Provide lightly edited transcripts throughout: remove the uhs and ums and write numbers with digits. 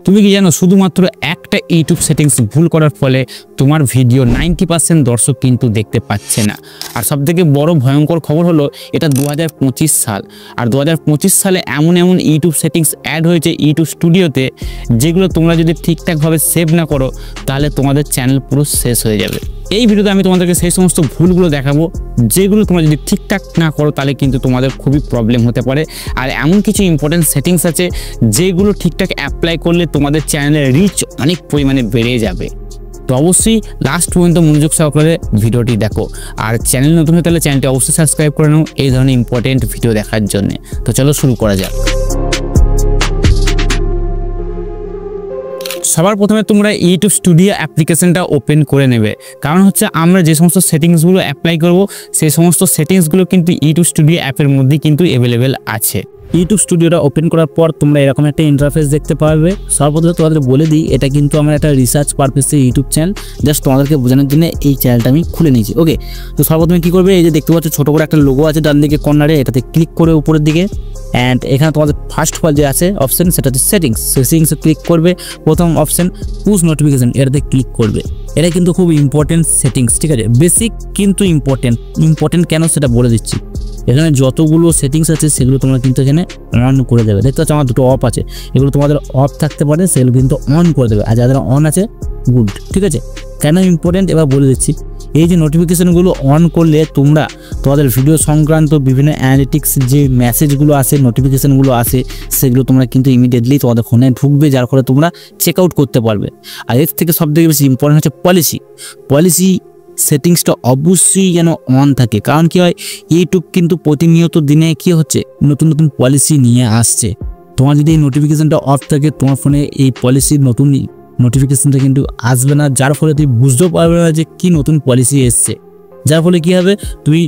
তুমি কি জানো শুধুমাত্র একটা ইউটিউব সেটিংস ভুল করার ফলে তোমার ভিডিও 90% দর্শক কিন্তু দেখতে পাচ্ছে না। আর সবথেকে বড় ভয়ঙ্কর খবর হলো এটা 2025 সাল, আর 2025 সালে এমন ইউটিউব সেটিংস অ্যাড হয়েছে ইউটিউব স্টুডিওতে, যেগুলো তোমরা যদি ঠিকঠাকভাবে সেভ না করো তাহলে তোমাদের চ্যানেল পুরো শেষ হয়ে যাবে। এই ভিডিওতে আমি তোমাদেরকে সেই সমস্ত ভুলগুলো দেখাবো যেগুলো তোমরা যদি ঠিকঠাক না করো তাহলে কিন্তু তোমাদের খুবই প্রবলেম হতে পারে। আর এমন কিছু ইম্পর্টেন্ট সেটিংস আছে যেগুলো ঠিকঠাক অ্যাপ্লাই করলে তোমাদের চ্যানেলের রিচ অনেক পরিমাণে বেড়ে যাবে। তো অবশ্যই লাস্ট পর্যন্ত মনোযোগ সহকারে ভিডিওটি দেখো, আর চ্যানেল নতুন হয়ে তাহলে চ্যানেলটি অবশ্যই সাবস্ক্রাইব করে নাও এই ধরনের ইম্পর্টেন্ট ভিডিও দেখার জন্য। তো চলো শুরু করা যাক। সবার প্রথমে তোমরা ইউটিউব স্টুডিও অ্যাপ্লিকেশনটা ওপেন করে নেবে, কারণ হচ্ছে আমরা যে সমস্ত সেটিংসগুলো অ্যাপ্লাই করব সেই সমস্ত সেটিংসগুলো কিন্তু ইউটিউব স্টুডিও অ্যাপের মধ্যেই কিন্তু অ্যাভেলেবেল আছে। ইউটিউব স্টুডিওটা ওপেন করার পর তোমরা এরকম একটা ইন্টারফেস দেখতে পাবে। সর্বপ্রথমে তোমাদের বলে দিই, এটা কিন্তু আমার একটা রিসার্চ পারপাসে ইউটিউব চ্যানেল, জাস্ট তোমাদেরকে বোঝানোর জন্য এই চ্যানেলটা আমি খুলে নিয়েছি। ওকে, তো সর্বপ্রথমে কী করবে, এই যে দেখতে পাচ্ছ ছোটো করে একটা লোগো আছে ডান দিকে কর্নারে, এটাতে ক্লিক করে উপরের দিকে, অ্যান্ড এখানে তোমাদের ফার্স্ট অফ অল যে আছে অপশন সেটা হচ্ছে সেটিংসে ক্লিক করবে। প্রথম অপশন পুশ নোটিফিকেশন, এটাতে ক্লিক করবে। এটা কিন্তু খুব ইম্পর্টেন্ট সেটিংস, ঠিক আছে, বেসিক কিন্তু ইম্পর্টেন্ট কেন সেটা বলে দিচ্ছি। এখানে যতগুলো সেটিংস আছে সেগুলো তোমরা কিন্তু এখানে অন করে দেবে। দেখতে পাচ্ছ আমার দুটো অফ আছে, এগুলো তোমাদের অফ থাকতে পারে, সেগুলো কিন্তু অন করে দেবে। আর যাদের অন আছে গুড, ঠিক আছে। কেন ইম্পর্টেন্ট এবার বলে দিচ্ছি। এই যে নোটিফিকেশানগুলো অন করলে তোমরা তোমাদের ভিডিও সংক্রান্ত বিভিন্ন অ্যানালিটিক্স যে মেসেজগুলো আসে, নোটিফিকেশানগুলো আসে, সেগুলো তোমরা কিন্তু ইমিডিয়েটলি তোমাদের ফোনে ঢুকবে, যার ফলে তোমরা চেক আউট করতে পারবে। আর এর থেকে সবথেকে বেশি ইম্পর্টেন্ট হচ্ছে পলিসি সেটিংসটা অবশ্যই যেন অন থাকে। কারণ কি হয়, ইউটিউব কিন্তু প্রতিনিয়ত দিনে কি হচ্ছে নতুন পলিসি নিয়ে আসছে। তোমার যদি এই নোটিফিকেশানটা অফ থাকে তোমার ফোনে এই পলিসির নতুন নোটিফিকেশানটা কিন্তু আসবে না, যার ফলে তুমি বুঝতেও পারবে না যে কি নতুন পলিসি এসছে। যার ফলে কি হবে, তুমি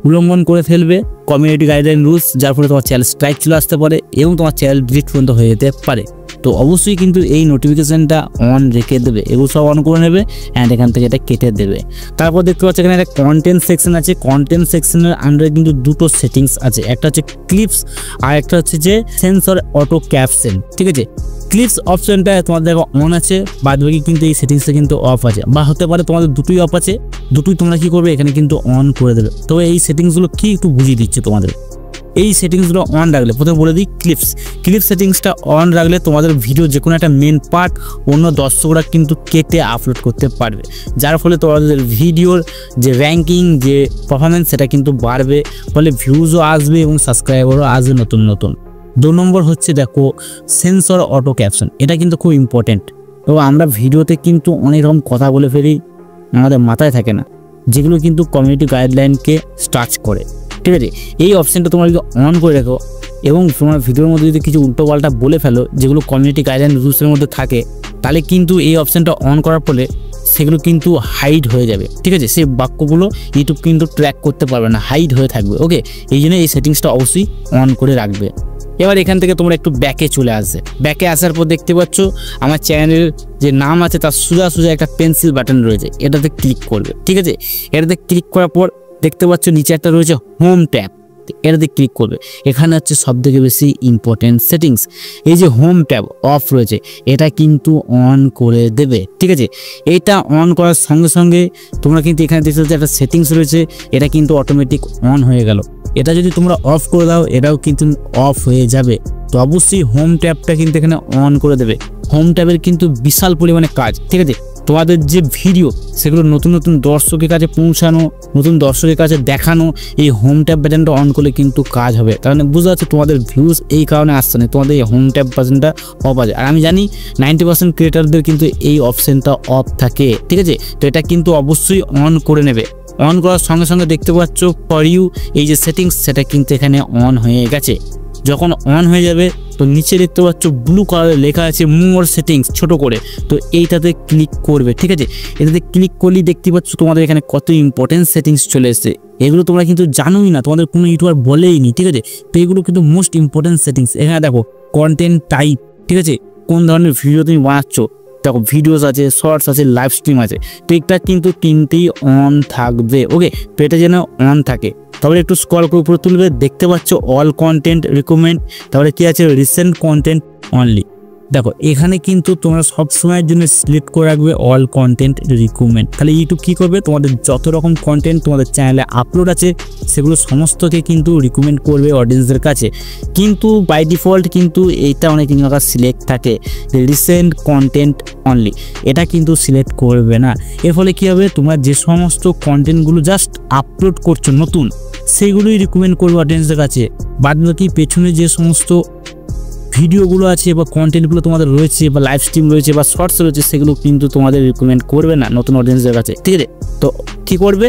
উল্লঙ্ঘন করে ফেলবে কমিউনিটি গাইডলাইন রুলস, যার ফলে তোমার চ্যানেল স্ট্রাইক চলে আসতে পারে এবং তোমার চ্যানেল ডিলিট পর্যন্ত হয়ে যেতে পারে। তো অবশ্যই কিন্তু এই নোটিফিকেশানটা অন রেখে দেবে, এগুলো সব অন করে নেবে অ্যান্ড এখান থেকে এটা কেটে দেবে। তারপর দেখতে পাচ্ছ এখানে একটা কন্টেন্ট সেকশন আছে। কন্টেন্ট সেকশনের আন্ডারে কিন্তু দুটো সেটিংস আছে, একটা হচ্ছে ক্লিপস আর একটা হচ্ছে যে সেন্সর অটো ক্যাপশন, ঠিক আছে। ক্লিপস অপশনটা তোমাদের অন আছে, বাদ বাকি কিন্তু এই সেটিংসটা কিন্তু অফ আছে, বা হতে পারে তোমাদের দুটোই অফ আছে, দুটোই তোমরা কি করবে এখানে কিন্তু অন করে দেবে। তবে এই সেটিংসগুলো কি একটু বুঝিয়ে দিচ্ছে তোমাদের। এই সেটিংসগুলো অন রাখলে, প্রথমে বলে দিই, ক্লিপস সেটিংসটা অন রাখলে তোমাদের ভিডিও যে কোনো একটা মেন পার্ট অন্য দর্শকরা কিন্তু কেটে আপলোড করতে পারবে, যার ফলে তোমাদের ভিডিওর যে র্যাঙ্কিং, যে পারফরমেন্স সেটা কিন্তু বাড়বে, ফলে ভিউজও আসবে এবং সাবস্ক্রাইবারও আসবে নতুন। 2 নম্বর হচ্ছে দেখো সেন্সর অটো ক্যাপশন, এটা কিন্তু খুব ইম্পর্টেন্ট। তো আমরা ভিডিওতে কিন্তু অনেক রকম কথা বলে ফেলি, আমাদের মাথায় থাকে না, যেগুলো কিন্তু কমিউনিটি গাইডলাইনকে টাচ করে, ঠিক আছে। এই অপশানটা তোমরা যদি অন করে রাখো এবং তোমার ভিডিওর মধ্যে যদি কিছু উল্টোপাল্টা বলে ফেলো যেগুলো কমিউনিটি গাইডলাইন রুলসের মধ্যে থাকে, তাহলে কিন্তু এই অপশানটা অন করার ফলে সেগুলো কিন্তু হাইড হয়ে যাবে, ঠিক আছে। সেই বাক্যগুলো ইউটিউব কিন্তু ট্র্যাক করতে পারবে না, হাইড হয়ে থাকবে। ওকে, এই জন্য এই সেটিংসটা অবশ্যই অন করে রাখবে। এবার এখান থেকে তোমরা একটু ব্যাকে চলে আসবে। ব্যাকে আসার পর দেখতে পাচ্ছ আমার চ্যানেলের যে নাম আছে তার সোজা একটা পেন্সিল বাটন রয়েছে, এটাতে ক্লিক করবে, ঠিক আছে। এটাতে ক্লিক করার পর দেখতে পাচ্ছ নিচে একটা রয়েছে হোম ট্যাব, এটাতে ক্লিক করবে। এখানে হচ্ছে সবথেকে বেশি ইম্পর্টেন্ট সেটিংস, এই যে হোম ট্যাব অফ রয়েছে এটা কিন্তু অন করে দেবে, ঠিক আছে। এইটা অন করার সঙ্গে সঙ্গে তোমরা কিন্তু এখানে দেখতে পাচ্ছ একটা সেটিংস রয়েছে, এটা কিন্তু অটোমেটিক অন হয়ে গেল। এটা যদি তোমরা অফ করে দাও এটাও কিন্তু অফ হয়ে যাবে। তো অবশ্যই হোম ট্যাবটা কিন্তু এখানে অন করে দেবে। হোম ট্যাবের কিন্তু বিশাল পরিমাণে কাজ, ঠিক আছে। তোমাদের যে ভিডিও সেগুলো নতুন দর্শকের কাছে পৌঁছানো, নতুন দর্শকের কাছে দেখানো, এই হোম ট্যাব বাটনটা অন করলে কিন্তু কাজ হবে। তার মানে বুঝতে পারছো তোমাদের ভিউজ এই কারণে আসছে না, তোমাদের এই হোম ট্যাব বাটনটা অফ আছে। আর আমি জানি 90% ক্রিয়েটারদের কিন্তু এই অপশানটা অফ থাকে, ঠিক আছে। তো এটা কিন্তু অবশ্যই অন করে নেবে। অন করার সঙ্গে সঙ্গে দেখতে পাচ্ছ ফর ইউ এই যে সেটিংস সেটা কিন্তু এখানে অন হয়ে গেছে। যখন অন হয়ে যাবে তো নিচে দেখতে পাচ্ছ ব্লু কালারে লেখা আছে মোর সেটিংস ছোট করে, তো এইটাতে ক্লিক করবে, ঠিক আছে। এটাতে ক্লিক করলেই দেখতে পাচ্ছ তোমাদের এখানে কত ইম্পর্টেন্ট সেটিংস চলে এসেছে। এগুলো তোমরা কিন্তু জানোই না, তোমাদের কোনো ইউটিউবার বলেইনি, ঠিক আছে। তো এগুলো কিন্তু মোস্ট ইম্পর্টেন্ট সেটিংস। এখানে দেখো কন্টেন্ট টাইপ, ঠিক আছে, কোন ধরনের ভিডিও তুমি বানাচ্ছ, দেখো ভিডিওস আছে, শর্টস আছে, লাইভ স্ট্রিম আছে, তো এটা কিন্তু তিনটেই অন থাকবে। ওকে, তো এটা যেন অন থাকে। তারপরে একটু স্ক্রল করে উপরে তুলবে, দেখতে পাচ্ছ অল কন্টেন্ট রিকমেন্ড, তারপরে কি আছে রিসেন্ট কন্টেন্ট অনলি। দেখো এখানে কিন্তু তোমরা সব সময়ের জন্য সিলেক্ট করে রাখবে অল কন্টেন্ট রিকমেন্ড। তাহলে ইউটিউব কি করবে, তোমাদের যত রকম কন্টেন্ট তোমাদের চ্যানেলে আপলোড আছে সেগুলো সমস্তকে কিন্তু রিকমেন্ড করবে অডিয়েন্সদের কাছে। কিন্তু বাই ডিফল্ট কিন্তু এইটা অনেক জায়গায় সিলেক্ট থাকে রিসেন্ট কন্টেন্ট অনলি, এটা কিন্তু সিলেক্ট করবে না। এর ফলে কী হবে, তোমরা যে সমস্ত কন্টেন্টগুলো জাস্ট আপলোড করছো নতুন সেইগুলোই রিকমেন্ড করবে অডিয়েন্সদের কাছে। বাদ বাকি পেছনে যে সমস্ত ভিডিওগুলো আছে বা কন্টেন্টগুলো তোমাদের রয়েছে বা লাইভ স্ট্রিম রয়েছে বা শর্টস রয়েছে সেগুলো কিন্তু তোমাদের রিকমেন্ড করবে না নতুন অডিয়েন্সদের কাছে, ঠিক আছে। তো কী করবে,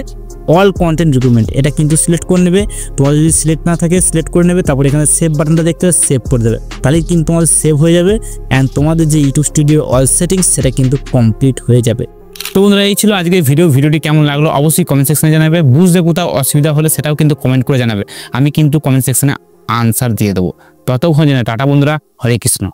অল কন্টেন্ট রিকমেন্ড এটা কিন্তু সিলেক্ট করে নেবে। তোমার যদি সিলেক্ট না থাকে সিলেক্ট করে নেবে, তারপর এখানে সেভ বাটনটা দেখতে হবে, সেভ করে দেবে, তাহলেই কিন্তু তোমাদের সেভ হয়ে যাবে অ্যান্ড তোমাদের যে ইউটিউব স্টুডিও অল সেটিংস সেটা কিন্তু কমপ্লিট হয়ে যাবে। তো বন্ধুরা এই ছিল আজকের ভিডিওটি কেমন লাগলো অবশ্যই কমেন্ট সেকশনে জানাবে। বুঝতে কোথাও অসুবিধা হলে সেটাও কিন্তু কমেন্ট করে জানাবে, আমি কিন্তু কমেন্ট সেকশনে আনসার দিয়ে দেবো। ততক্ষণ জানাই টাটা বন্ধুরা, হরে কৃষ্ণ।